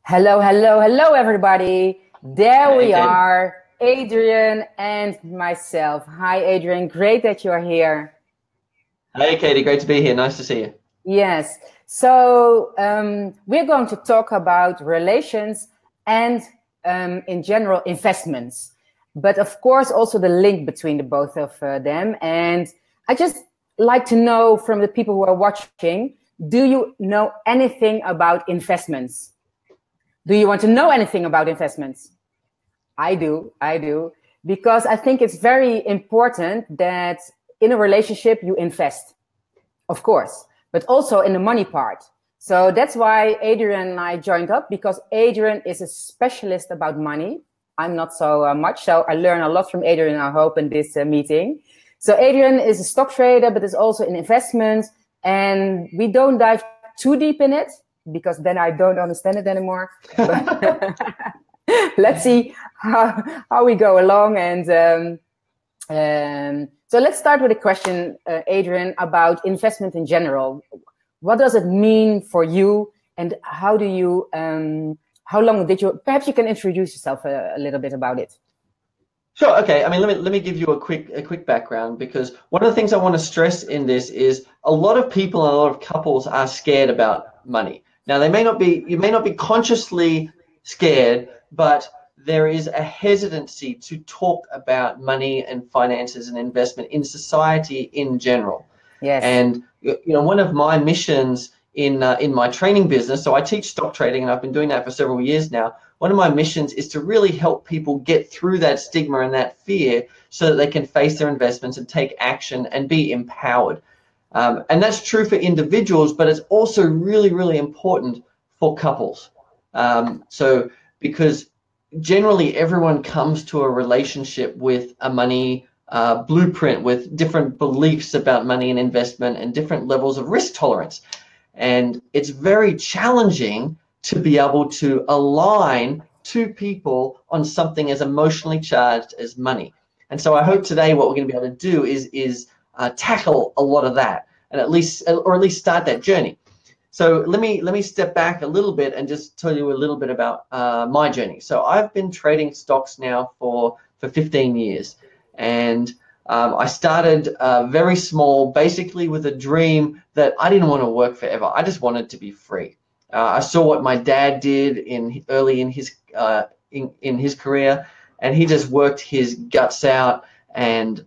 Hello, hello, hello, everybody. There Hey, we Caty. are, Adrian and myself. Hi, Adrian. Great that you are here. Hey, Caty, great to be here. Nice to see you. Yes. So we're going to talk about relations and, in general, investments. But of course, also the link between the both of them. And I just like to know from the people who are watching, do you know anything about investments? Do you want to know anything about investments? I do, because I think it's very important that in a relationship you invest, of course, but also in the money part. So that's why Adrian and I joined up, because Adrian is a specialist about money. I'm not so much, so I learn a lot from Adrian, I hope, in this meeting. So Adrian is a stock trader, but is also in investments, and we don't dive too deep in it, because then I don't understand it anymore. Let's see how we go along. And so let's start with a question, Adrian, about investment in general. What does it mean for you, and how do you, how long did you, perhaps you can introduce yourself a little bit about it. Sure. Okay. I mean, let me give you a quick background, because one of the things I want to stress in this is a lot of people and a lot of couples are scared about money. Now, you may not be consciously scared, but there is a hesitancy to talk about money and finances and investment in society in general. Yes. And one of my missions in my training business, so I teach stock trading, and I've been doing that for several years now. One of my missions is to really help people get through that stigma and that fear, so that they can face their investments and take action and be empowered. And that's true for individuals, but it's also really, really important for couples. So because generally everyone comes to a relationship with a money blueprint, with different beliefs about money and investment and different levels of risk tolerance. And it's very challenging to be able to align two people on something as emotionally charged as money. And so I hope today what we're going to be able to do is tackle a lot of that, and at least start that journey. So let me step back a little bit and just tell you a little bit about my journey. So I've been trading stocks now for 15 years, and I started very small, basically with a dream that I didn't want to work forever. I just wanted to be free. I saw what my dad did early in his career, and he just worked his guts out. And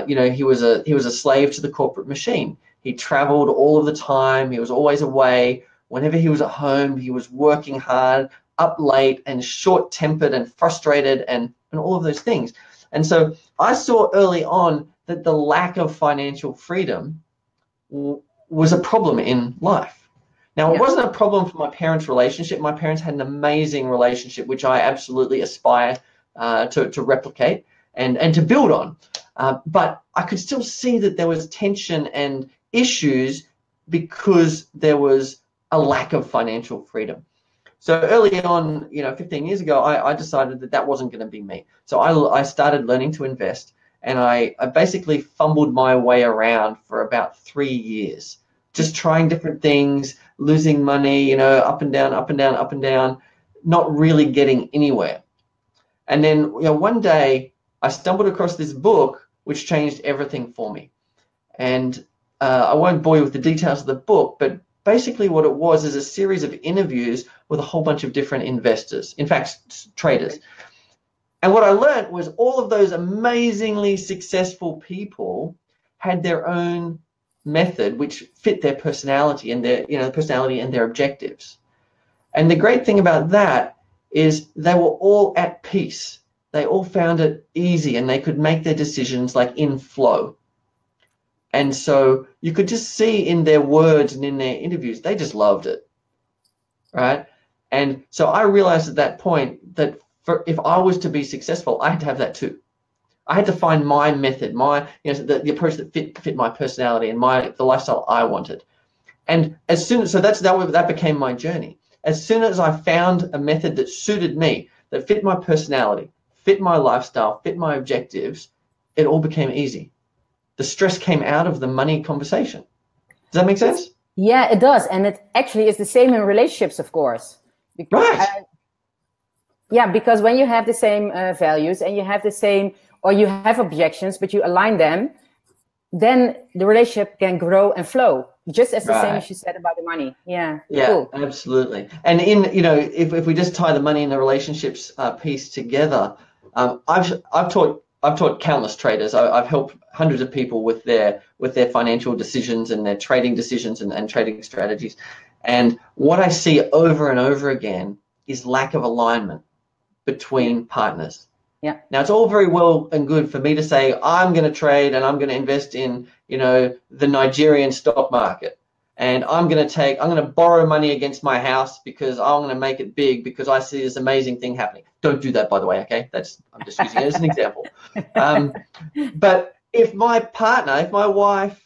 he was a slave to the corporate machine. He traveled all of the time. He was always away. Whenever he was at home, he was working hard, up late, and short-tempered and frustrated, and all of those things. And so I saw early on that the lack of financial freedom was a problem in life. Now, it wasn't a problem for my parents' relationship. My parents had an amazing relationship, which I absolutely aspire to replicate and to build on. But I could still see that there was tension and issues because there was a lack of financial freedom. So early on, 15 years ago, I decided that wasn't going to be me. So I started learning to invest, and I basically fumbled my way around for about 3 years, just trying different things, losing money, up and down, up and down, up and down, not really getting anywhere. And then, one day I stumbled across this book which changed everything for me. And I won't bore you with the details of the book, but basically what it was is a series of interviews with a whole bunch of different investors, in fact, traders. And what I learned was all of those amazingly successful people had their own method which fit their personality and their objectives. And the great thing about that is they were all at peace. They all found it easy, and they could make their decisions like in flow. And so you could just see in their words and in their interviews, they just loved it, right? And so I realized at that point that if I was to be successful, I had to have that too. I had to find my method, the approach that fit my personality and the lifestyle I wanted. And that became my journey. As soon as I found a method that suited me, that fit my personality, fit my lifestyle, fit my objectives, it all became easy. The stress came out of the money conversation. Does that make sense? Yeah, it does. And it actually is the same in relationships, of course. Right. Yeah, because when you have the same values and you have the same, or you have objections, but you align them, then the relationship can grow and flow, just as the same as you said about the money. Yeah, cool. Absolutely. And if we just tie the money and the relationships piece together, I've taught countless traders. I've helped hundreds of people with their financial decisions and their trading decisions and trading strategies. And what I see over and over again is lack of alignment between partners. Yeah. Now, it's all very well and good for me to say, I'm going to trade and I'm going to invest in, the Nigerian stock market. And I'm going to borrow money against my house because I'm going to make it big because I see this amazing thing happening. Don't do that, by the way, okay? I'm just using it as an example. But if my wife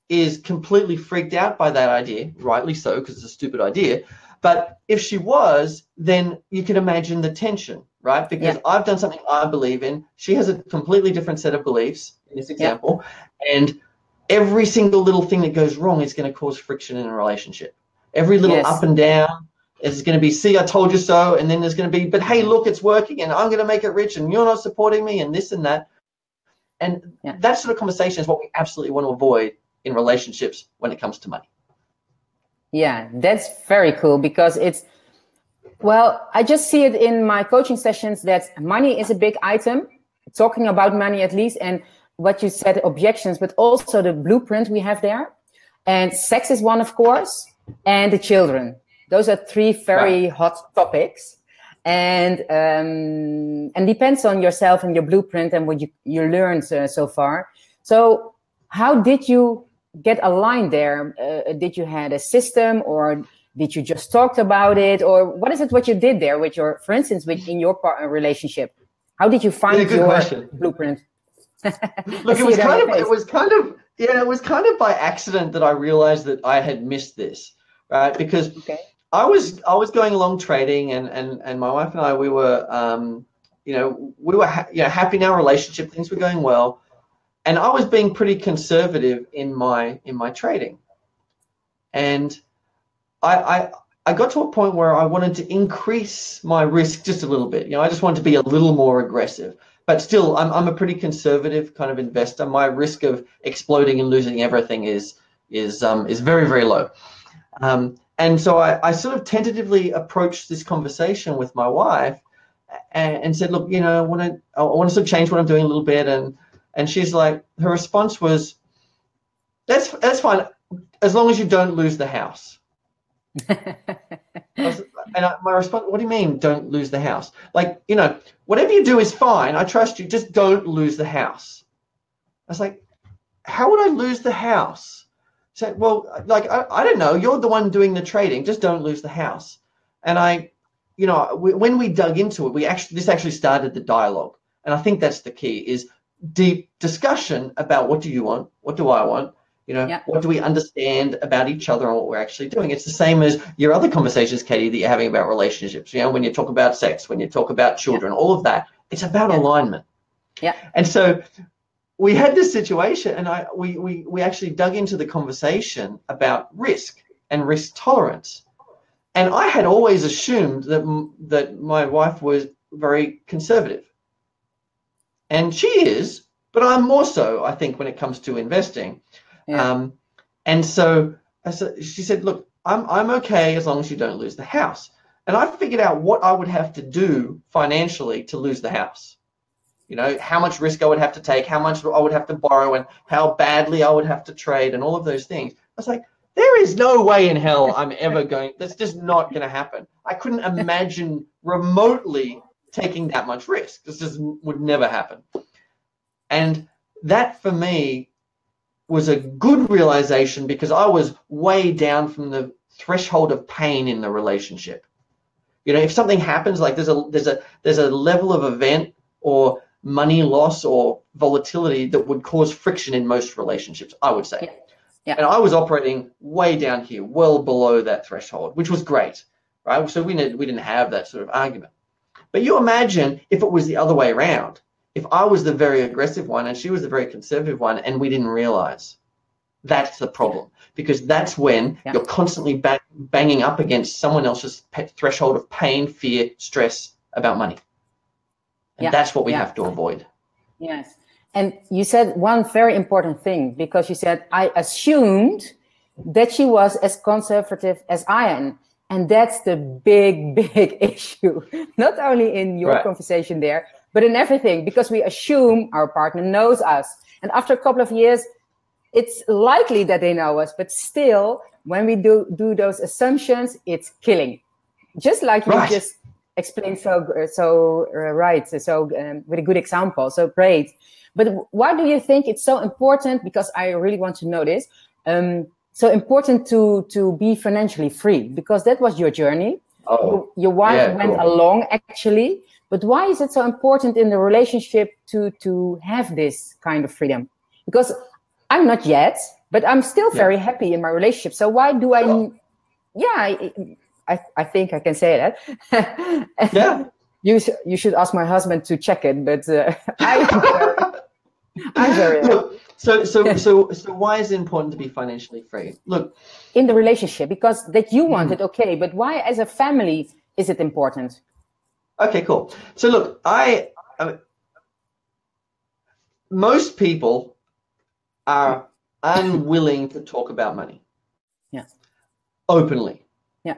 is completely freaked out by that idea, rightly so, because it's a stupid idea, but if she was, then you can imagine the tension, right? Because I've done something I believe in. She has a completely different set of beliefs in this example. And every single little thing that goes wrong is going to cause friction in a relationship. Every little up and down is going to be, see, I told you so. And then there's going to be, but hey, look, it's working and I'm going to make it rich and you're not supporting me and this and that. And that sort of conversation is what we absolutely want to avoid in relationships when it comes to money. Yeah, that's very cool because I just see it in my coaching sessions that money is a big item, talking about money at least, and what you said, objections, but also the blueprint we have there. And sex is one, of course, and the children. Those are three very hot topics. And depends on yourself and your blueprint and what you learned so far. So how did you get aligned there? Did you had a system, or did you just talk about it, or what is it what you did there with your, for instance, in your partner relationship? How did you find your blueprint? Look, it was kind of by accident that I realized that I had missed this, right? Because I was going along trading, and my wife and I, we were happy in our relationship. Things were going well. And I was being pretty conservative in my trading, and I got to a point where I wanted to increase my risk just a little bit. I just wanted to be a little more aggressive, but still, I'm a pretty conservative kind of investor. My risk of exploding and losing everything is very, very low. And so I sort of tentatively approached this conversation with my wife and said, look, I want to sort of change what I'm doing a little bit, and she's like, her response was, that's fine, as long as you don't lose the house. My response, what do you mean, don't lose the house? Like, whatever you do is fine. I trust you. Just don't lose the house. I was like, how would I lose the house? She said, well, like, I don't know. You're the one doing the trading. Just don't lose the house. And when we dug into it, this actually started the dialogue. And I think that's the key, is deep discussion about what do you want? What do I want? What do we understand about each other and what we're actually doing? It's the same as your other conversations, Caty, that you're having about relationships. When you talk about sex, when you talk about children, all of that, it's about alignment. Yeah. And so we had this situation, and we actually dug into the conversation about risk and risk tolerance. And I had always assumed that my wife was very conservative. And she is, but I'm more so, I think, when it comes to investing. Yeah. And so she said, look, I'm okay as long as you don't lose the house. And I figured out what I would have to do financially to lose the house. How much risk I would have to take, how much I would have to borrow, and how badly I would have to trade, and all of those things. I was like, there is no way in hell I'm ever going, that's just not going to happen. I couldn't imagine remotely taking that much risk. This just would never happen. And that for me was a good realization, because I was way down from the threshold of pain in the relationship. If something happens, like there's a level of event or money loss or volatility that would cause friction in most relationships, I would say. Yeah. And I was operating way down here, well below that threshold, which was great, right? So we didn't have that sort of argument. But you imagine if it was the other way around, if I was the very aggressive one and she was the very conservative one, and we didn't realize. That's the problem, because that's when you're constantly banging up against someone else's threshold of pain, fear, stress, about money. And that's what we have to avoid. Yes. And you said one very important thing, because you said, I assumed that she was as conservative as I am. And that's the big issue, not only in your conversation there, but in everything, because we assume our partner knows us. And after a couple of years, it's likely that they know us, but still, when we do those assumptions, it's killing. Just like you just explained so with a good example, so great. But why do you think it's so important? Because I really want to know this. So important to be financially free, because that was your journey. Your wife went along actually, but why is it so important in the relationship to have this kind of freedom? Because I'm not yet, but I'm still very happy in my relationship. So why do I? I think I can say that. Yeah. You should ask my husband to check it, but I'm very. Look, so why is it important to be financially free? Look, in the relationship, because that you want it, okay, but why as a family is it important? Okay, cool. So look, I most people are unwilling to talk about money. Yeah. Openly. Yeah.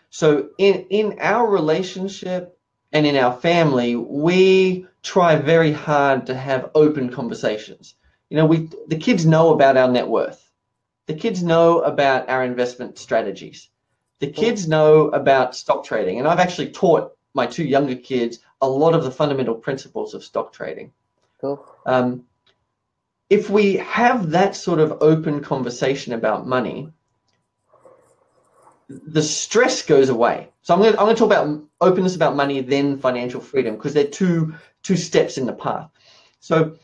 So in our relationship and in our family, we try very hard to have open conversations. You know, the kids know about our net worth. The kids know about our investment strategies. The kids know about stock trading. And I've actually taught my two younger kids a lot of the fundamental principles of stock trading. Cool. If we have that sort of open conversation about money, the stress goes away. So I'm going to talk about openness about money, then financial freedom, because they're two steps in the path. So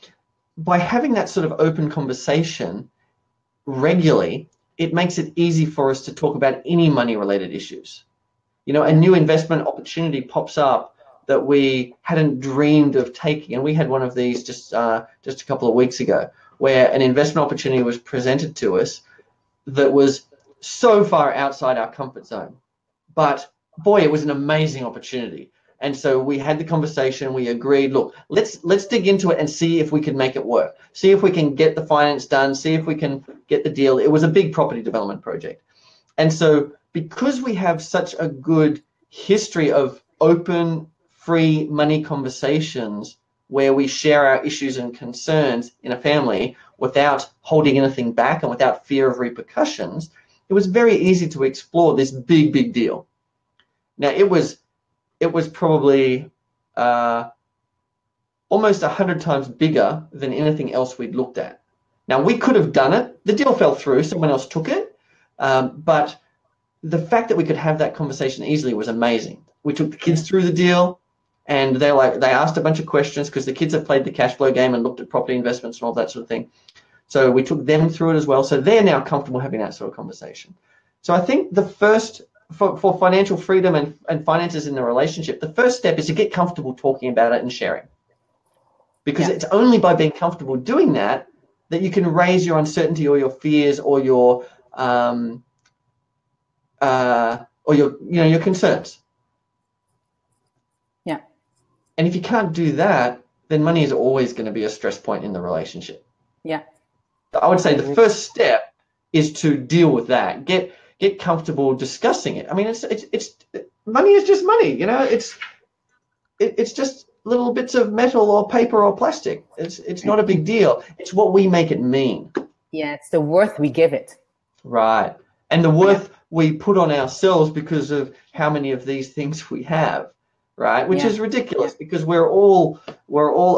by having that sort of open conversation regularly, it makes it easy for us to talk about any money-related issues. You know, a new investment opportunity pops up that we hadn't dreamed of taking, and we had one of these just a couple of weeks ago, where an investment opportunity was presented to us that was so far outside our comfort zone. But boy, it was an amazing opportunity. And so we had the conversation, we agreed, look, let's dig into it and see if we can make it work. See if we can get the finance done, see if we can get the deal. It was a big property development project. And so because we have such a good history of open, free money conversations where we share our issues and concerns in a family without holding anything back and without fear of repercussions, it was very easy to explore this big deal. Now, it was probably almost 100 times bigger than anything else we'd looked at. Now, we could have done it. The deal fell through. Someone else took it. But the fact that we could have that conversation easily was amazing. We took the kids through the deal, and they asked a bunch of questions because the kids have played the cash flow game and looked at property investments and all that sort of thing. So we took them through it as well. So they're now comfortable having that sort of conversation. So I think the first, for financial freedom and finances in the relationship, the first step is to get comfortable talking about it and sharing. Because it's only by being comfortable doing that that you can raise your uncertainty or your fears or your concerns. Yeah. And if you can't do that, then money is always going to be a stress point in the relationship. Yeah. I would say the first step is to deal with that. Get comfortable discussing it. I mean, it's money is just money, you know. It's just little bits of metal or paper or plastic. It's not a big deal. It's what we make it mean. Yeah, it's the worth we give it. Right. And the worth we put on ourselves because of how many of these things we have, right? Which is ridiculous because we're all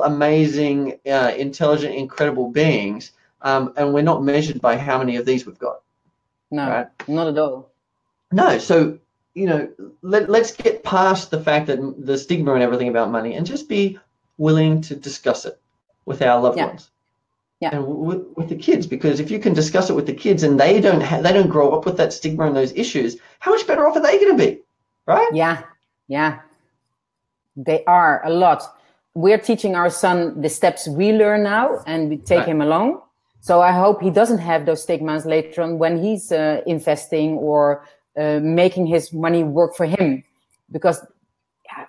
amazing, intelligent, incredible beings, and we're not measured by how many of these we've got. No, right? Not at all. No, so let's get past the fact that the stigma and everything about money, and just be willing to discuss it with our loved ones. Yeah. And with the kids, because if you can discuss it with the kids and they don't grow up with that stigma and those issues, how much better off are they going to be, right? Yeah, they are a lot. We're teaching our son the steps we learn now, and we take him along. So I hope he doesn't have those stigmas later on when he's investing or making his money work for him, because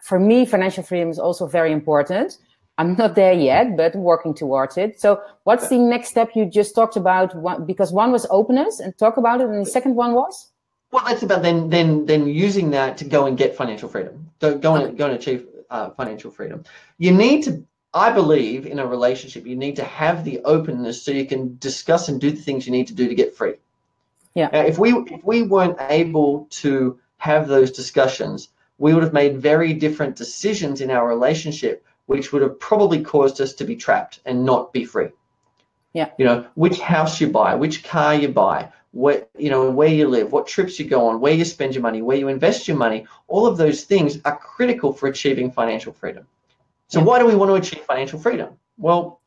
for me, financial freedom is also very important. I'm not there yet, but working towards it. So what's the next step you just talked about? Because one was openness and talk about it, and the second one was? Well, that's about then using that to go and get financial freedom. Go and achieve financial freedom. You need to, I believe, in a relationship, you need to have the openness so you can discuss and do the things you need to do to get free. Yeah. Now, if we weren't able to have those discussions, we would have made very different decisions in our relationship, which would have probably caused us to be trapped and not be free. Yeah. You know, which house you buy, which car you buy, where you live, what trips you go on, where you spend your money, where you invest your money, all of those things are critical for achieving financial freedom. So why do we want to achieve financial freedom? Well,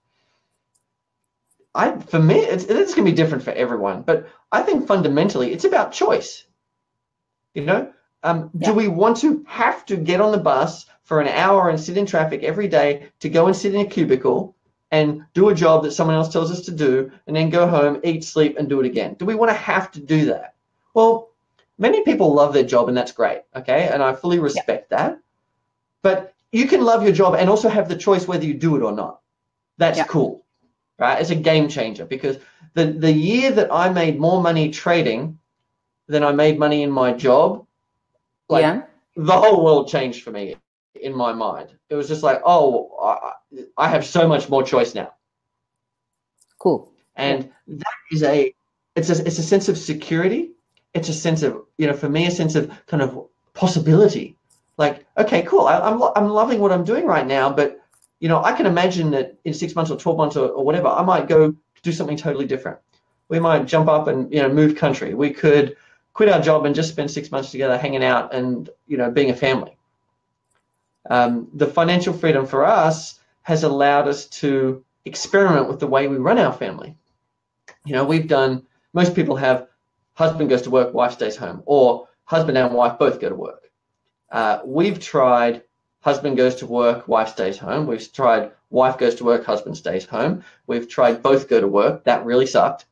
for me, it's going to be different for everyone, but I think fundamentally it's about choice. You know, do we want to have to get on the bus for an hour and sit in traffic every day to go and sit in a cubicle and do a job that someone else tells us to do, and then go home, eat, sleep, and do it again? Do we want to have to do that? Well, many people love their job, and that's great, okay? And I fully respect that. But you can love your job and also have the choice whether you do it or not. That's cool, right? It's a game changer, because the year that I made more money trading than I made money in my job, the whole world changed for me in my mind. It was just like, oh, I have so much more choice now. Cool. And that is it's a sense of security. It's a sense of, for me, a sense of kind of possibility. Like, okay, cool. I'm loving what I'm doing right now, but I can imagine that in 6 months or 12 months or whatever, I might go do something totally different. We might jump up and move country. We could quit our job and just spend 6 months together hanging out and being a family. The financial freedom for us has allowed us to experiment with the way we run our family. Most people have husband goes to work, wife stays home, or husband and wife both go to work. We've tried husband goes to work, wife stays home. We've tried wife goes to work, husband stays home. We've tried both go to work. That really sucked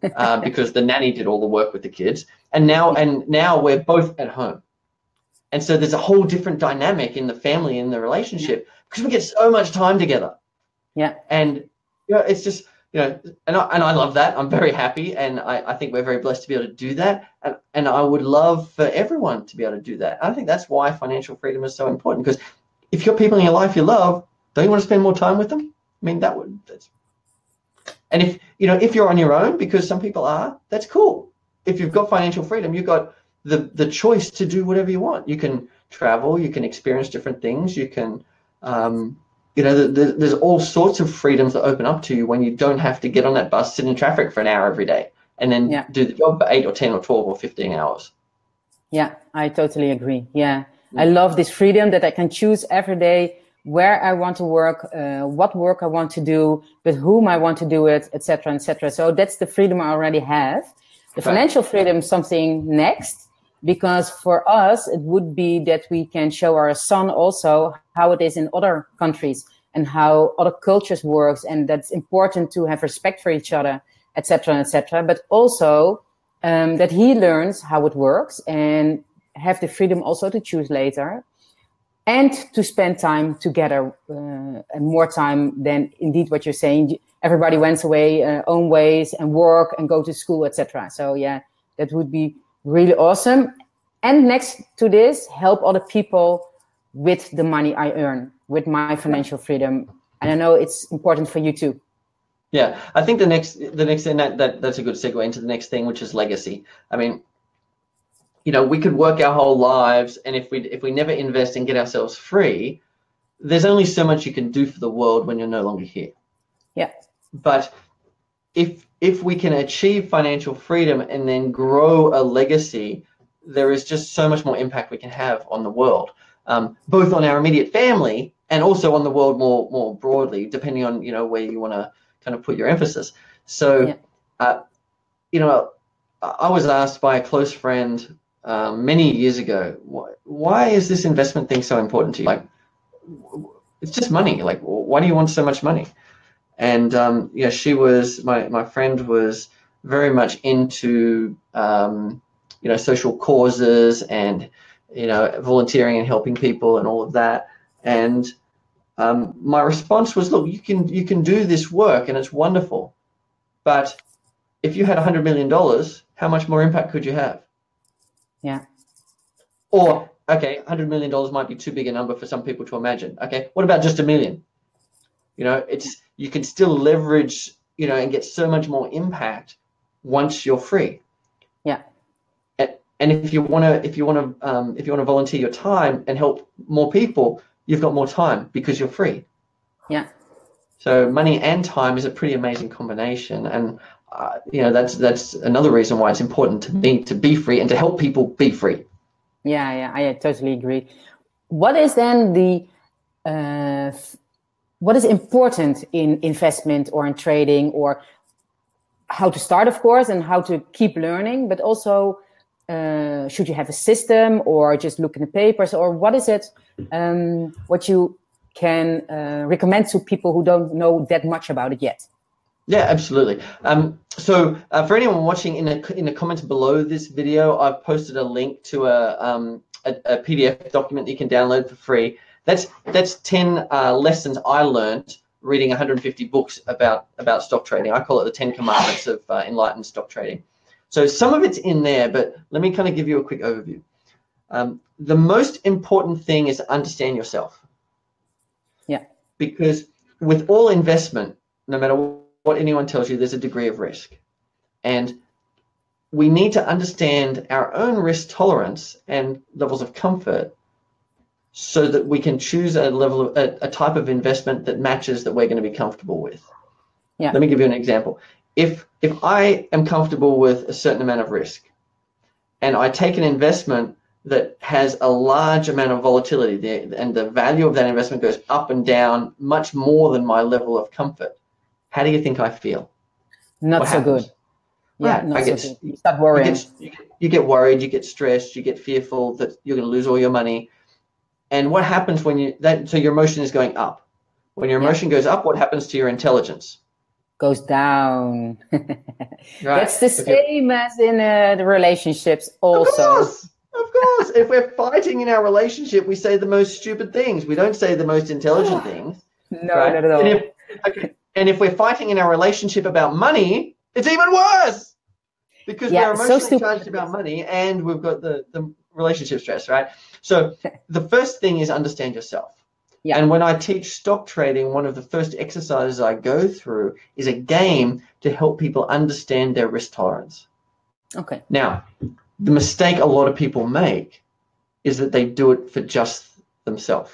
because the nanny did all the work with the kids. And now we're both at home. And so there's a whole different dynamic in the family, in the relationship, because we get so much time together. Yeah. And it's just, and I love that. I'm very happy, and I think we're very blessed to be able to do that. And I would love for everyone to be able to do that. I think that's why financial freedom is so important, because if you're people in your life you love, don't you want to spend more time with them? I mean, and if you're on your own, because some people are, that's cool. If you've got financial freedom, you've got the choice to do whatever you want. You can travel, you can experience different things, you can, there's all sorts of freedoms that open up to you when you don't have to get on that bus, sit in traffic for an hour every day, and then do the job for 8 or 10 or 12 or 15 hours. Yeah, I totally agree. Yeah. I love this freedom that I can choose every day where I want to work, what work I want to do, with whom I want to do it, etc., etc. So that's the freedom I already have. The financial freedom is something next. Because for us, it would be that we can show our son also how it is in other countries and how other cultures works, and that's important to have respect for each other, etc., etc. But also that he learns how it works and have the freedom also to choose later, and to spend time together, and more time than indeed what you're saying. Everybody went away own ways and work and go to school, etc. So yeah, that would be really awesome. And next to this, help other people with the money I earn, with my financial freedom. And I know it's important for you too. Yeah, I think the next thing that's a good segue into the next thing, which is legacy. I mean, we could work our whole lives, and if we never invest and get ourselves free, there's only so much you can do for the world when you're no longer here. Yeah. But if we can achieve financial freedom and then grow a legacy, there is just so much more impact we can have on the world, both on our immediate family and also on the world more broadly, depending on where you want to kind of put your emphasis. So, I was asked by a close friend many years ago, why is this investment thing so important to you? Like, it's just money. Like, why do you want so much money? And she was my friend was very much into social causes and volunteering and helping people and all of that. And my response was, look, you can do this work and it's wonderful, but if you had $100 million, how much more impact could you have? Yeah. Or, okay, $100 million might be too big a number for some people to imagine. Okay, what about just $1 million? You can still leverage, and get so much more impact once you're free. Yeah. And if you want to volunteer your time and help more people, you've got more time because you're free. Yeah. So money and time is a pretty amazing combination, and that's another reason why it's important to me to be free and to help people be free. Yeah, I totally agree. What is then what is important in investment or in trading, or how to start, of course, and how to keep learning, but also should you have a system or just look in the papers, or what is it what you can recommend to people who don't know that much about it yet? Yeah, absolutely. So for anyone watching, in the comments below this video, I've posted a link to a PDF document that you can download for free. That's 10 lessons I learned reading 150 books about stock trading. I call it the 10 Commandments of enlightened stock trading. So some of it's in there, but let me kind of give you a quick overview. The most important thing is to understand yourself. Yeah. Because with all investment, no matter what anyone tells you, there's a degree of risk. And we need to understand our own risk tolerance and levels of comfort so that we can choose a type of investment that matches that we're going to be comfortable with. Yeah. Let me give you an example. If I am comfortable with a certain amount of risk and I take an investment that has a large amount of volatility and the value of that investment goes up and down much more than my level of comfort, how do you think I feel? Not so good. Yeah, right. not so good. You start worrying. You get worried, you get stressed, you get fearful that you're going to lose all your money. And what happens when so your emotion is going up. When your emotion goes up, what happens to your intelligence? Goes down. Right. That's the same as in the relationships also. Of course. If we're fighting in our relationship, we say the most stupid things. We don't say the most intelligent things. No, right? Not at all. And if we're fighting in our relationship about money, it's even worse. Because we're emotionally charged about money and we've got the relationship stress, right? So the first thing is understand yourself. Yeah. And when I teach stock trading, one of the first exercises I go through is a game to help people understand their risk tolerance. Okay. Now, the mistake a lot of people make is that they do it for just themselves.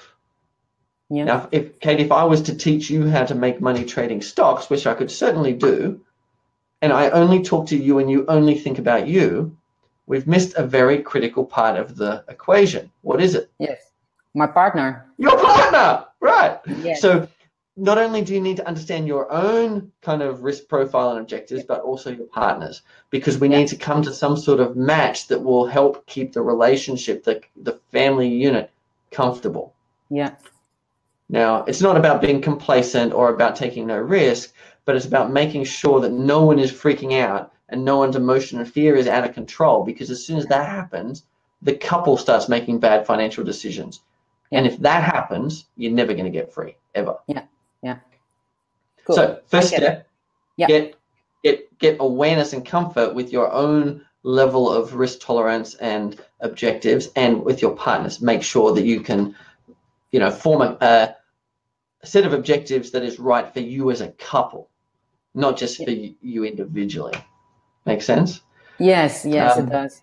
Yeah. Now, Katie, if I was to teach you how to make money trading stocks, which I could certainly do, and I only talk to you and you only think about you, we've missed a very critical part of the equation. What is it? Yes. My partner. Your partner, right. Yes. So not only do you need to understand your own kind of risk profile and objectives, but also your partner's, because we need to come to some sort of match that will help keep the relationship, the family unit, comfortable. Yeah. Now, it's not about being complacent or about taking no risk, but it's about making sure that no one is freaking out and no one's emotion and fear is out of control, because as soon as that happens, the couple starts making bad financial decisions. Yeah. And if that happens, you're never going to get free, ever. Yeah, yeah. Cool. So first step, get awareness and comfort with your own level of risk tolerance and objectives, and with your partners. Make sure that you can, form a set of objectives that is right for you as a couple, not just for you individually. Make sense? Yes, it does.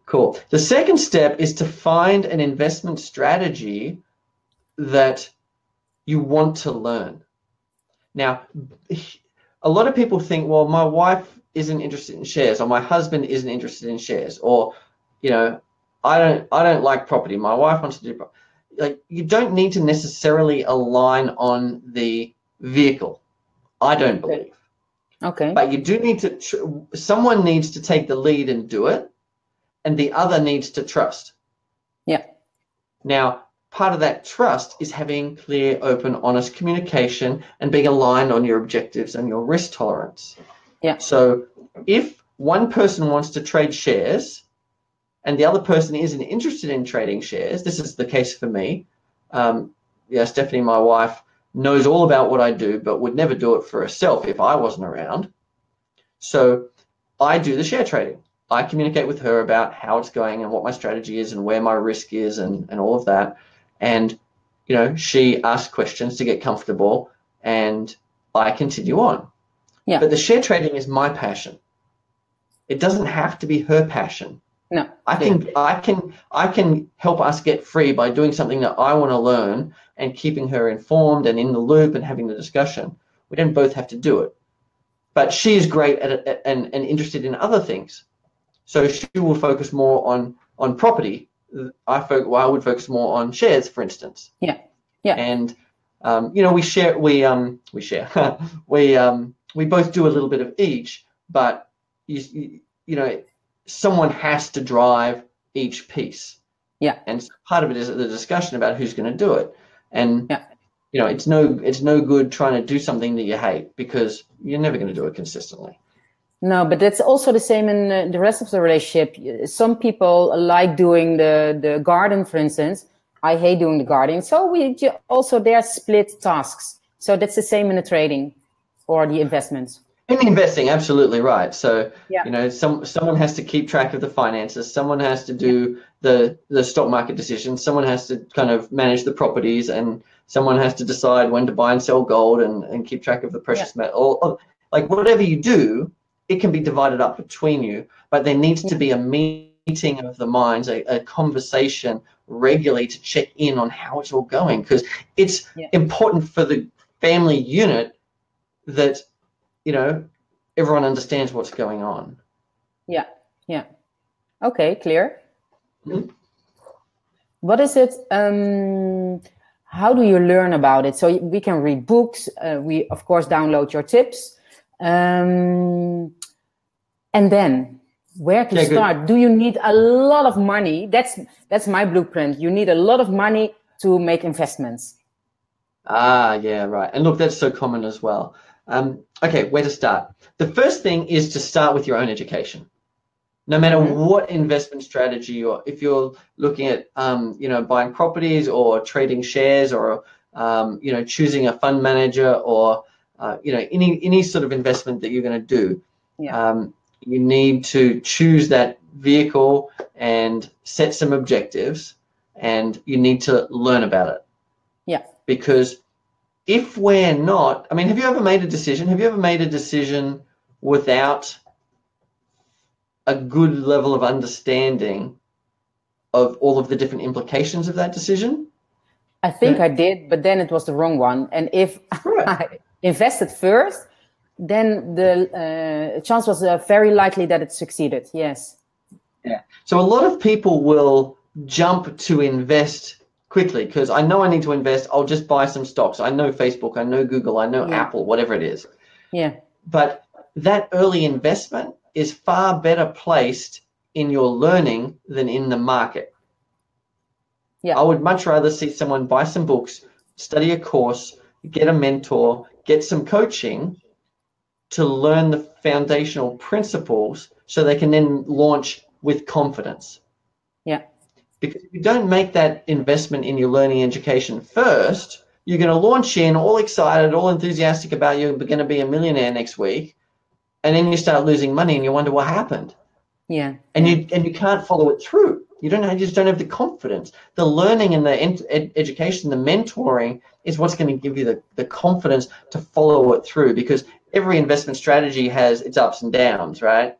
Cool. The second step is to find an investment strategy that you want to learn. Now, a lot of people think, well, my wife isn't interested in shares, or my husband isn't interested in shares, or, I don't like property. My wife wants to do property. Like, you don't need to necessarily align on the vehicle, I don't believe. Okay. But you do need to, someone needs to take the lead and do it, and the other needs to trust. Yeah. Now, part of that trust is having clear, open, honest communication and being aligned on your objectives and your risk tolerance. Yeah. So if one person wants to trade shares and the other person isn't interested in trading shares, this is the case for me. Yeah, Stephanie, my wife, knows all about what I do, but would never do it for herself if I wasn't around. So I do the share trading. I communicate with her about how it's going and what my strategy is and where my risk is and all of that. And, you know, she asks questions to get comfortable and I continue on. Yeah. But the share trading is my passion. It doesn't have to be her passion. No. I can help us get free by doing something that I want to learn and keeping her informed and in the loop and having the discussion. We don't both have to do it. But she's great at it and interested in other things. So she will focus more on property. I would focus more on shares, for instance. Yeah. Yeah. And you know, we both do a little bit of each, but you know, someone has to drive each piece. Yeah. And part of it is the discussion about who's going to do it. And yeah. you know, it's no good trying to do something that you hate because you're never going to do it consistently. No, but that's also the same in the rest of the relationship. Some people like doing the garden, for instance. I hate doing the gardening. So we also there split tasks. So that's the same in the trading or the investments. In investing, absolutely right. So, yeah. you know, someone has to keep track of the finances. Someone has to do the stock market decisions. Someone has to kind of manage the properties, and someone has to decide when to buy and sell gold and keep track of the precious metal. Like whatever you do, it can be divided up between you, but there needs to be a meeting of the minds, a conversation regularly to check in on how it's all going, because it's important for the family unit that, you know, everyone understands what's going on. Yeah, yeah. Okay, clear. Mm-hmm. What is it? How do you learn about it? So we can read books. We, of course, download your tips. And then where to start? Good. Do you need a lot of money? That's my blueprint. You need a lot of money to make investments. Ah, yeah, right. And look, that's so common as well. Okay, where to start? The first thing is to start with your own education. No matter what investment strategy, or if you're looking at, you know, buying properties or trading shares, or, you know, choosing a fund manager, or, you know, any sort of investment that you're going to do, you need to choose that vehicle and set some objectives, and you need to learn about it. Yeah. Because if we're not, I mean, have you ever made a decision? Have you ever made a decision without a good level of understanding of all of the different implications of that decision? I think I did, but then it was the wrong one. And if I invested first, then the chance was very likely that it succeeded. Yes. Yeah. So a lot of people will jump to invest quickly because I know I need to invest. I'll just buy some stocks. I know Facebook, I know Google, I know Apple, whatever it is. Yeah. But that early investment is far better placed in your learning than in the market. Yeah. I would much rather see someone buy some books, study a course, get a mentor, get some coaching to learn the foundational principles so they can then launch with confidence. Yeah. Because if you don't make that investment in your learning education first, you're going to launch in all excited, all enthusiastic about you're going to be a millionaire next week, and then you start losing money and you wonder what happened. Yeah. And you can't follow it through. You just don't have the confidence. The learning and the education, the mentoring is what's going to give you the confidence to follow it through, because every investment strategy has its ups and downs, right?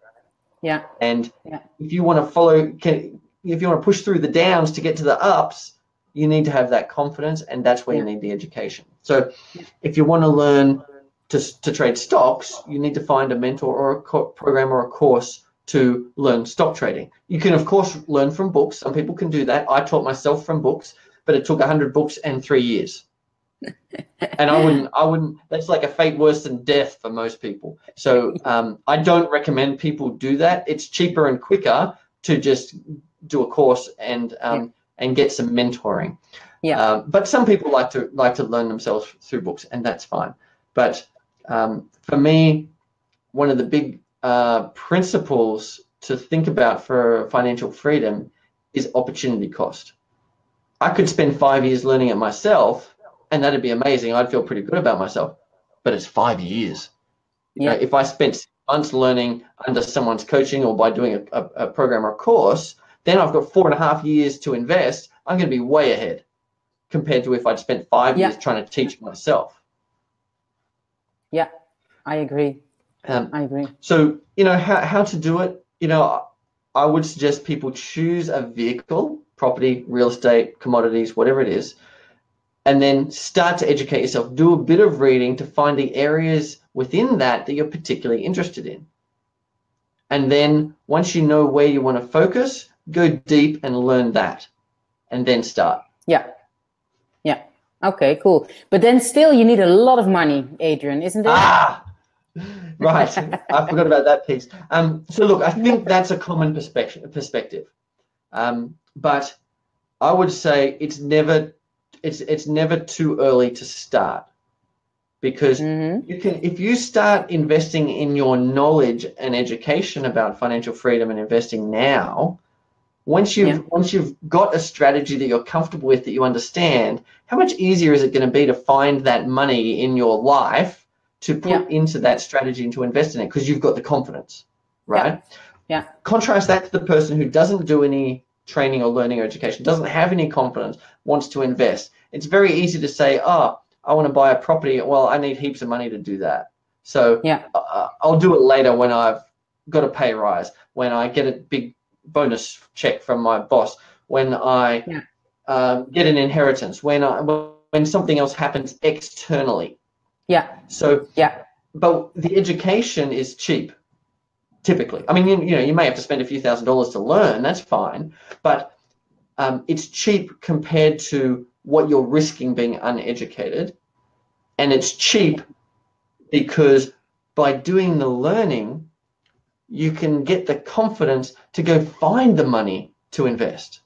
Yeah. And if you want to push through the downs to get to the ups, you need to have that confidence, and that's where you need the education. So if you want to learn to trade stocks, you need to find a mentor or a program or a course to learn stock trading. You can, of course, learn from books. Some people can do that. I taught myself from books, but it took 100 books and 3 years. And I wouldn't, that's like a fate worse than death for most people. So I don't recommend people do that. It's cheaper and quicker to just do a course and get some mentoring. Yeah. But some people like to learn themselves through books, and that's fine. But for me, one of the big principles to think about for financial freedom is opportunity cost. I could spend 5 years learning it myself, and that'd be amazing. I'd feel pretty good about myself, but it's 5 years. You know, if I spent 6 months learning under someone's coaching or by doing a program or a course, then I've got 4.5 years to invest. I'm going to be way ahead compared to if I'd spent 5 years trying to teach myself. Yeah, I agree. I agree. So, you know, how to do it, you know, I would suggest people choose a vehicle, property, real estate, commodities, whatever it is, and then start to educate yourself. Do a bit of reading to find the areas within that you're particularly interested in. And then once you know where you want to focus, go deep and learn that, and then start. Yeah. Yeah. Okay, cool. But then still you need a lot of money, Adrian, isn't it? Right. I forgot about that piece. So look, I think that's a common perspective. But I would say it's never too early to start, because you can, if you start investing in your knowledge and education about financial freedom and investing now, once you've got a strategy that you're comfortable with, that you understand, how much easier is it going to be to find that money in your life to put into that strategy and to invest in it, because you've got the confidence, right? Yeah. Contrast that to the person who doesn't do any training or learning or education, doesn't have any confidence, wants to invest. It's very easy to say, oh, I want to buy a property. Well, I need heaps of money to do that. So I'll do it later when I've got a pay rise, when I get a big bonus check from my boss, when I get an inheritance, when something else happens externally. So, but the education is cheap, typically. I mean, you know, you may have to spend a few $1,000s to learn. That's fine, but it's cheap compared to what you're risking being uneducated, and it's cheap because by doing the learning, you can get the confidence to go find the money to invest.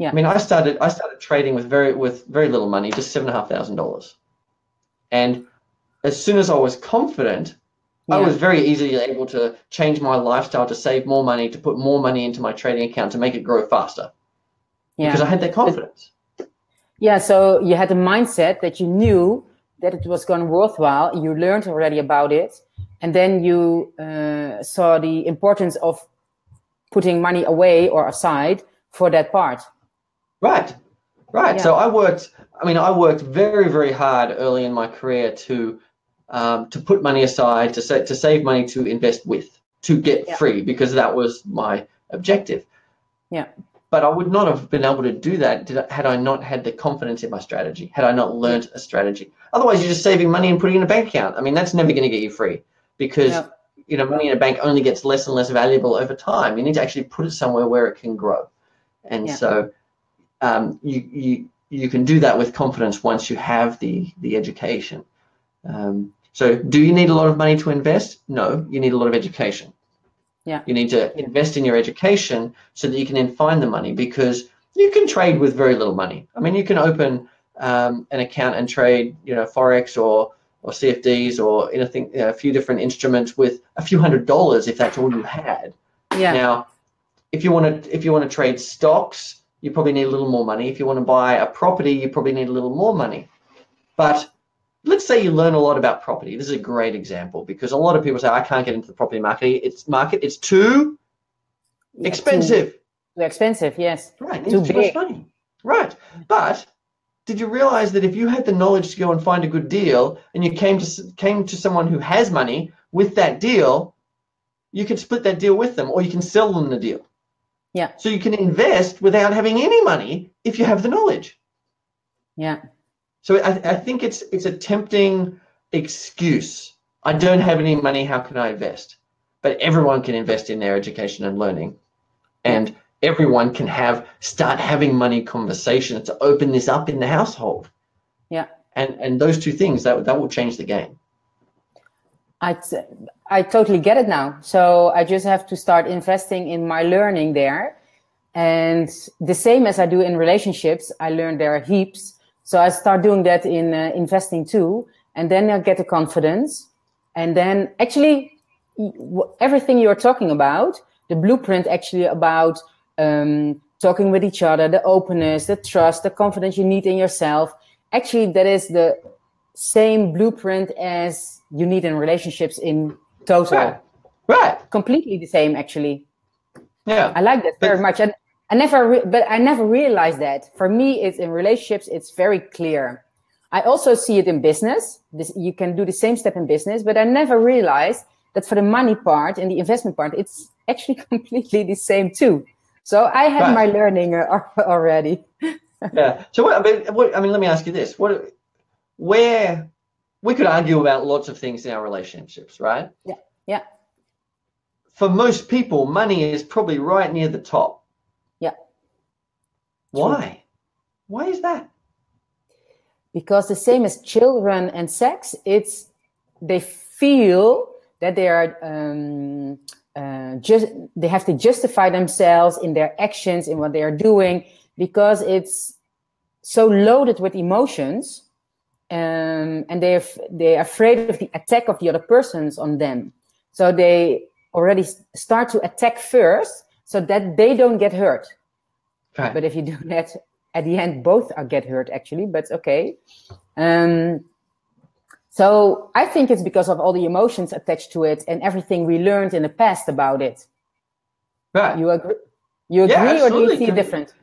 I mean, I started trading with very little money, just $7,500. And as soon as I was confident, I was very easily able to change my lifestyle, to save more money, to put more money into my trading account, to make it grow faster. Because I had that confidence. So you had the mindset that you knew that it was going worthwhile. You learned already about it. And then you saw the importance of putting money away or aside for that part. Right. So I worked very, very hard early in my career to put money aside, to save money to invest with, to get free, because that was my objective. But I would not have been able to do that had I not had the confidence in my strategy, had I not learned a strategy. Otherwise, you're just saving money and putting it in a bank account. I mean, that's never going to get you free, because you know, money in a bank only gets less and less valuable over time. You need to actually put it somewhere where it can grow. And so you can do that with confidence once you have the education. So do you need a lot of money to invest? No, you need a lot of education. You need to invest in your education so that you can then find the money, because you can trade with very little money. I mean, you can open an account and trade, you know, Forex or CFDs or anything, you know, a few different instruments with a few $100s if that's all you had. Now, if you want to trade stocks, you probably need a little more money. If you want to buy a property, you probably need a little more money. But let's say you learn a lot about property. This is a great example, because a lot of people say, I can't get into the property market. It's too expensive. Too expensive, yes. Right, it's too much money. Right. But did you realize that if you had the knowledge to go and find a good deal, and you came to someone who has money with that deal, you could split that deal with them, or you can sell them the deal. So you can invest without having any money if you have the knowledge. So I think it's a tempting excuse. I don't have any money, how can I invest? But everyone can invest in their education and learning. And everyone can start having money conversations to open this up in the household. And those two things, that will change the game. I totally get it now. So I just have to start investing in my learning there. And the same as I do in relationships, I learned there heaps. So I start doing that in investing too. And then I get the confidence. And then actually, everything you're talking about, the blueprint actually about talking with each other, the openness, the trust, the confidence you need in yourself. Actually, that is the same blueprint as you need in relationships in total. Right. Completely the same, actually. Yeah. I like that very much. And I never realized that. For me, it's in relationships, it's very clear. I also see it in business. You can do the same step in business, but I never realized that for the money part and the investment part, it's actually completely the same too. So I had my learning already. Yeah. So I mean, let me ask you this: where we could argue about lots of things in our relationships, right? Yeah. Yeah. For most people, money is probably right near the top. Yeah. Why? True. Why is that? Because the same as children and sex, they feel that they are they have to justify themselves in their actions, in what they are doing, because it's so loaded with emotions, and they're afraid of the attack of the other persons on them. So they already start to attack first, so that they don't get hurt. Right. But if you do that, at the end, both get hurt, actually, but okay. So I think it's because of all the emotions attached to it and everything we learned in the past about it. Right. You agree? Or do you see it different?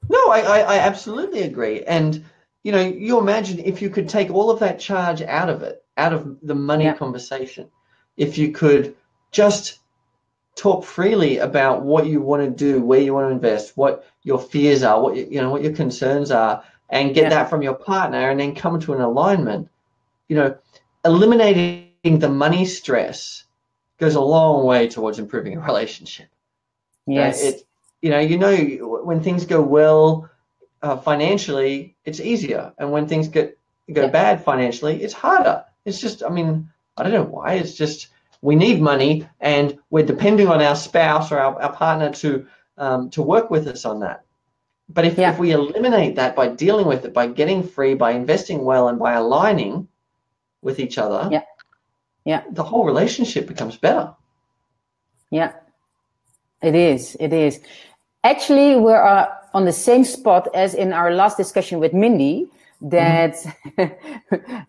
No, I absolutely agree. And, you imagine if you could take all of that charge out of the money conversation, if you could just talk freely about what you want to do, where you want to invest, what your fears are, what your concerns are, and get that from your partner, and then come to an alignment. Eliminating the money stress goes a long way towards improving a relationship. Yes. When things go well financially, it's easier, and when things go bad financially, it's harder. It's just, I don't know why. It's just, we need money, and we're depending on our spouse or our partner to work with us on that. But if we eliminate that by dealing with it, by getting free, by investing well, and by aligning with each other, the whole relationship becomes better. Yeah, it is. Actually, we're on the same spot as in our last discussion with Mindy, that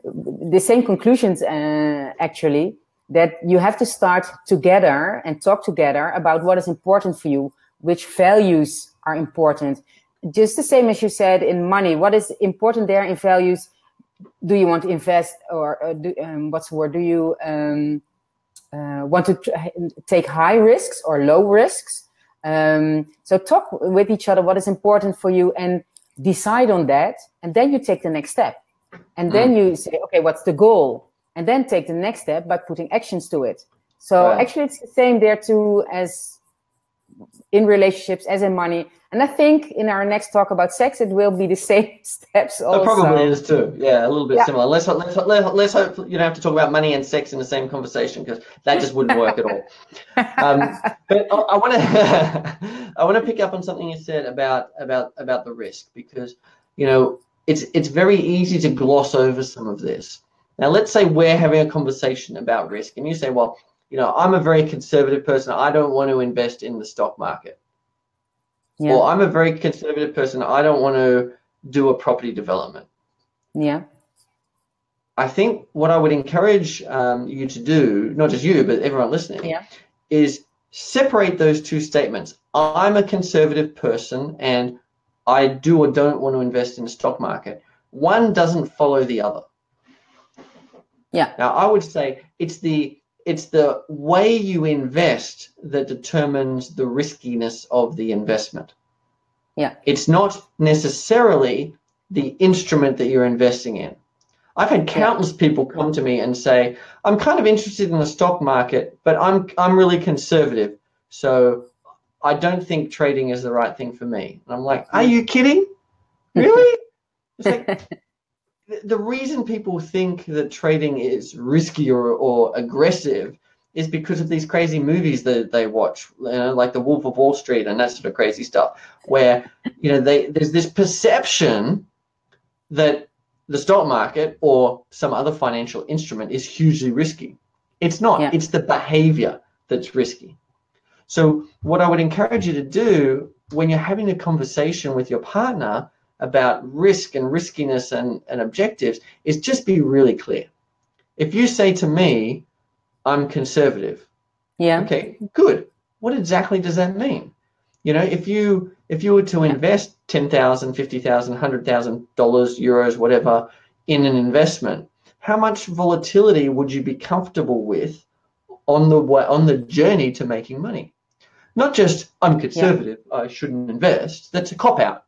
the same conclusions, actually, that you have to start together and talk together about what is important for you, which values are important. Just the same as you said in money, what is important there in values? Do you want to invest, or what's the word? Do you want to take high risks or low risks? So talk with each other what is important for you and decide on that. And then you take the next step. And then you say, okay, what's the goal? And then take the next step by putting actions to it. So actually it's the same there too as in relationships, as in money. And I think in our next talk about sex, it will be the same steps also. It probably is too. Yeah, a little bit similar. Let's hope you don't have to talk about money and sex in the same conversation, because that just wouldn't work at all. But I want to pick up on something you said about the risk, because it's very easy to gloss over some of this. Now, let's say we're having a conversation about risk, and you say, well, I'm a very conservative person. I don't want to invest in the stock market. Yeah. Or I'm a very conservative person. I don't want to do a property development. Yeah. I think what I would encourage you to do, not just you, but everyone listening, is separate those two statements. I'm a conservative person and I do or don't want to invest in the stock market. One doesn't follow the other. Yeah. Now, I would say it's the way you invest that determines the riskiness of the investment. Yeah. It's not necessarily the instrument that you're investing in. I've had countless people come to me and say, I'm kind of interested in the stock market, but I'm really conservative, so I don't think trading is the right thing for me. And I'm like, are you kidding? Really? It's like, the reason people think that trading is risky or aggressive is because of these crazy movies that they watch, like The Wolf of Wall Street and that sort of crazy stuff, where there's this perception that the stock market or some other financial instrument is hugely risky. It's not. Yeah. It's the behavior that's risky. So what I would encourage you to do when you're having a conversation with your partner about risk and riskiness and objectives is just be really clear. If you say to me, I'm conservative. Yeah. Okay, good. What exactly does that mean? You know, if you were to invest $10,000, $50,000, $100,000, euros, whatever, in an investment, how much volatility would you be comfortable with on the journey to making money? Not just, I'm conservative, I shouldn't invest. That's a cop-out,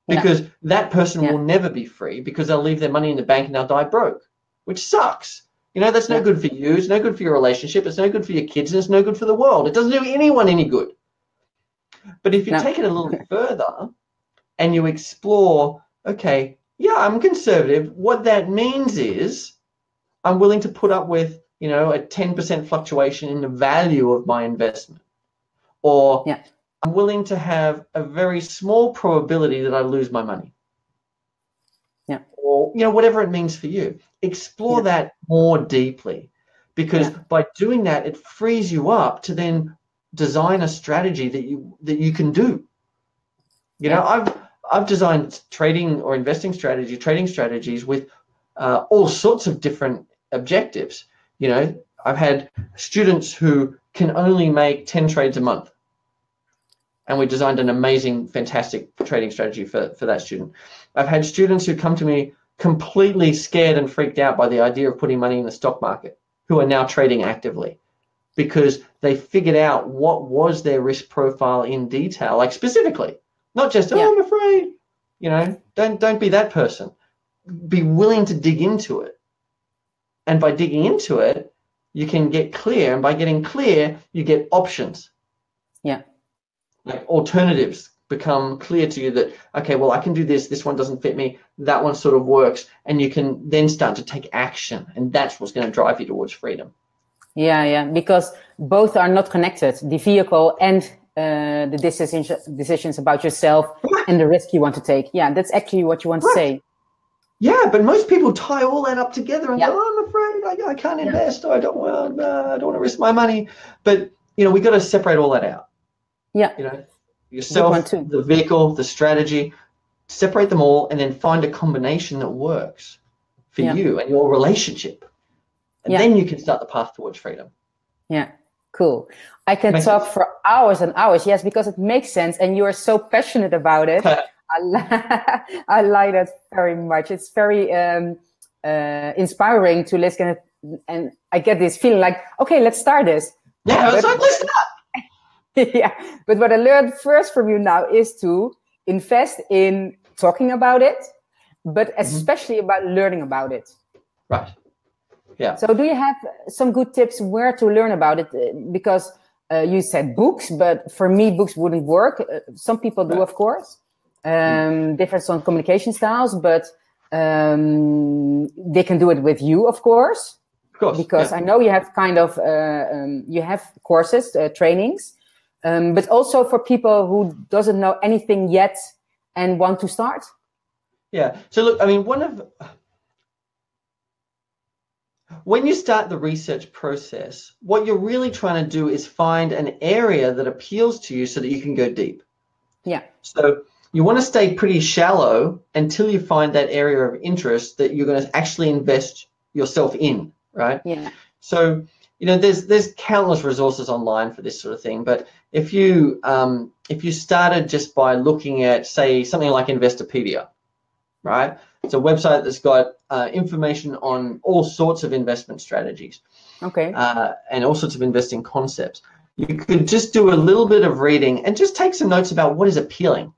because that person will never be free, because they'll leave their money in the bank and they'll die broke, which sucks. You know, that's no good for you. It's no good for your relationship. It's no good for your kids, and it's no good for the world. It doesn't do anyone any good. But if you take it a little further and you explore, okay, yeah, I'm conservative. What that means is I'm willing to put up with, you know, a 10% fluctuation in the value of my investment. Or I'm willing to have a very small probability that I lose my money. Yeah. Or, you know, whatever it means for you. Explore that more deeply, because by doing that, it frees you up to then design a strategy that you can do. You know, I've designed trading strategies with all sorts of different objectives. You know, I've had students who can only make 10 trades a month, and we designed an amazing, fantastic trading strategy for that student. I've had students who come to me completely scared and freaked out by the idea of putting money in the stock market, who are now trading actively, because they figured out what was their risk profile in detail, like specifically, not just, oh, I'm afraid. You know, don't be that person. Be willing to dig into it. And by digging into it, you can get clear. And by getting clear, you get options. Yeah. Like alternatives become clear to you that, okay, well, I can do this. This one doesn't fit me. That one sort of works. And you can then start to take action. And that's what's going to drive you towards freedom. Yeah, because both are not connected. The vehicle and the decisions about yourself and the risk you want to take. Yeah, that's actually what you want to say. Yeah, but most people tie all that up together and go, oh, I'm afraid I can't invest, or I don't want to risk my money. But, you know, we got to separate all that out. Yeah. You know, yourself, the vehicle, the strategy, separate them all, and then find a combination that works for you and your relationship. And then you can start the path towards freedom. Yeah. Cool. I can talk for hours and hours. Yes, because it makes sense. And you are so passionate about it. I like that very much. It's very inspiring to listen. And I get this feeling like, okay, let's start this. Yeah, let's start. Yeah. But what I learned first from you now is to invest in talking about it, but especially about learning about it. Right. Yeah. So do you have some good tips where to learn about it? Because you said books, but for me, books wouldn't work. Some people do, of course. Different on communication styles, but they can do it with you, of course. Of course. Because I know you have kind of, you have courses, trainings, but also for people who doesn't know anything yet and want to start. Yeah. So look, I mean, when you start the research process, what you're really trying to do is find an area that appeals to you so that you can go deep. Yeah. So you want to stay pretty shallow until you find that area of interest that you're going to actually invest yourself in, right? Yeah. So, you know, there's countless resources online for this sort of thing. But if you started just by looking at, say, something like Investopedia, right? It's a website that's got information on all sorts of investment strategies. Okay. And all sorts of investing concepts. You could just do a little bit of reading and just take some notes about what is appealing.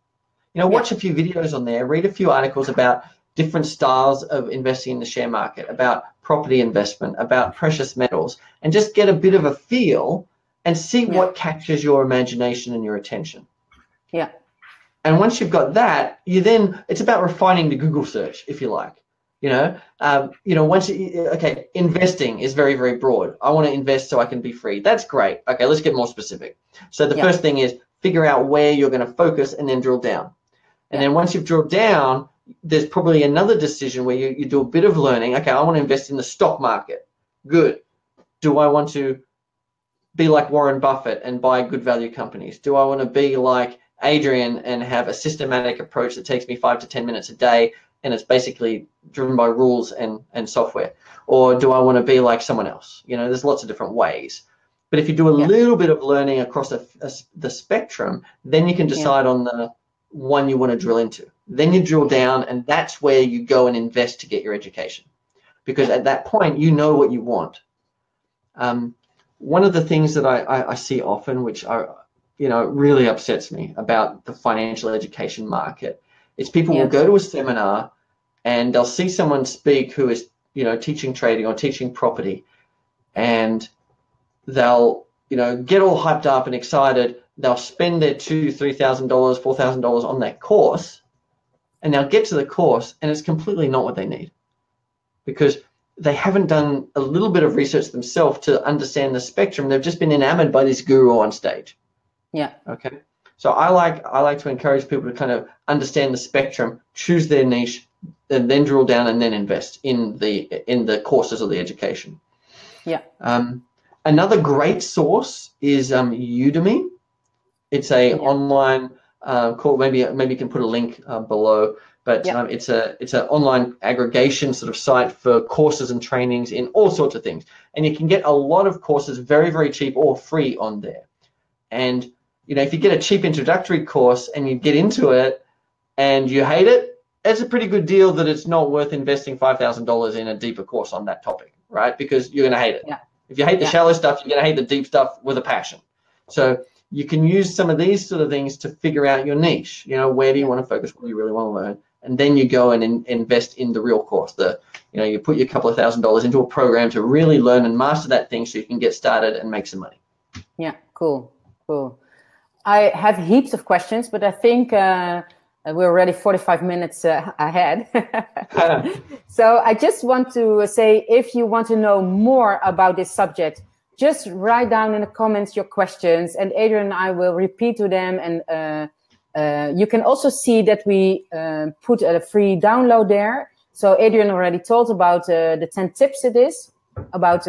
You know, watch a few videos on there, read a few articles about different styles of investing in the share market, about property investment, about precious metals, and just get a bit of a feel and see what captures your imagination and your attention. Yeah. And once you've got that, it's about refining the Google search, if you like. Investing is very, very broad. I want to invest so I can be free. That's great. Okay, let's get more specific. So the first thing is figure out where you're going to focus and then drill down. And then once you've drilled down, there's probably another decision where you do a bit of learning. Okay, I want to invest in the stock market. Good. Do I want to be like Warren Buffett and buy good value companies? Do I want to be like Adrian and have a systematic approach that takes me 5 to 10 minutes a day and it's basically driven by rules and software? Or do I want to be like someone else? You know, there's lots of different ways. But if you do a little bit of learning across the spectrum, then you can decide on the one you want to drill into. Then you drill down, and that's where you go and invest to get your education. Because at that point, you know what you want. One of the things that I see often, which really upsets me about the financial education market, is people will go to a seminar and they'll see someone speak who is, teaching trading or teaching property, and they'll, get all hyped up and excited. They'll spend their $2,000, $3,000, $4,000 on that course, and they'll get to the course and it's completely not what they need, because they haven't done a little bit of research themselves to understand the spectrum. They've just been enamored by this guru on stage. Yeah. Okay. So I like to encourage people to kind of understand the spectrum, choose their niche, and then drill down and then invest in the courses or the education. Yeah. Another great source is Udemy. It's a online course. Maybe you can put a link below. But it's an online aggregation sort of site for courses and trainings in all sorts of things. And you can get a lot of courses very, very cheap or free on there. And, if you get a cheap introductory course and you get into it and you hate it, it's a pretty good deal that it's not worth investing $5,000 in a deeper course on that topic, right? Because you're going to hate it. Yeah. If you hate the shallow stuff, you're going to hate the deep stuff with a passion. So you can use some of these sort of things to figure out your niche. Where do you want to focus? What do you really want to learn? And then you go and invest in the real course. You put your couple of $1,000s into a program to really learn and master that thing so you can get started and make some money. Yeah, cool. I have heaps of questions, but I think we're already 45 minutes ahead. So I just want to say, if you want to know more about this subject, just write down in the comments your questions, and Adrian and I will repeat to them. And you can also see that we put a free download there. So Adrian already told about the 10 tips it is about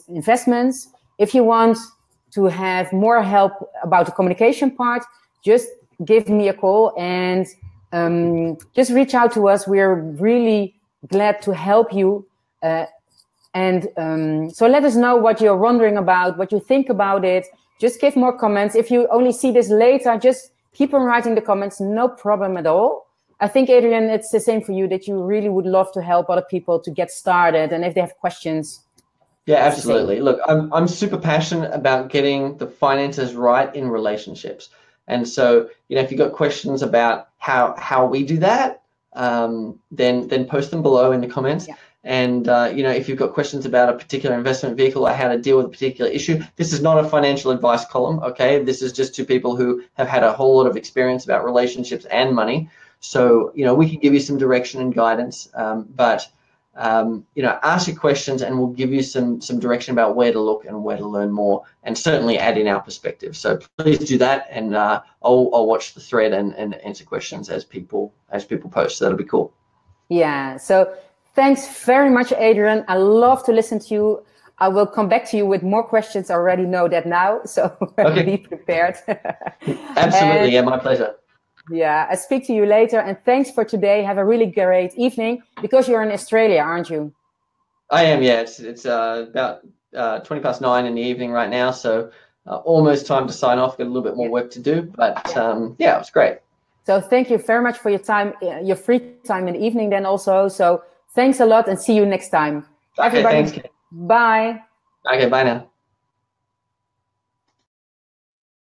investments. If you want to have more help about the communication part, just give me a call and just reach out to us. We're really glad to help you. So let us know what you're wondering about, what you think about it. Just give more comments. If you only see this later, just keep on writing the comments, no problem at all. I think, Adrian, it's the same for you, that you really would love to help other people to get started. And if they have questions. Yeah, absolutely. Look, I'm super passionate about getting the finances right in relationships. And so, if you've got questions about how we do that, then post them below in the comments. Yeah. And, if you've got questions about a particular investment vehicle or how to deal with a particular issue, this is not a financial advice column, okay? This is just two people who have had a whole lot of experience about relationships and money. So, we can give you some direction and guidance, but ask your questions and we'll give you some direction about where to look and where to learn more, and certainly add in our perspective. So please do that, and I'll watch the thread and answer questions as people post. So that'll be cool. Yeah, so thanks very much, Adrian. I love to listen to you. I will come back to you with more questions. I already know that now, so be prepared. Absolutely, my pleasure. Yeah, I'll speak to you later. And thanks for today. Have a really great evening, because you're in Australia, aren't you? I am, yeah. It's about 20 past 9 in the evening right now, so almost time to sign off. Got a little bit more work to do, but it was great. So thank you very much for your time, your free time in the evening then also. So thanks a lot, and see you next time. Okay, everybody. Thanks. Bye. Okay, bye now.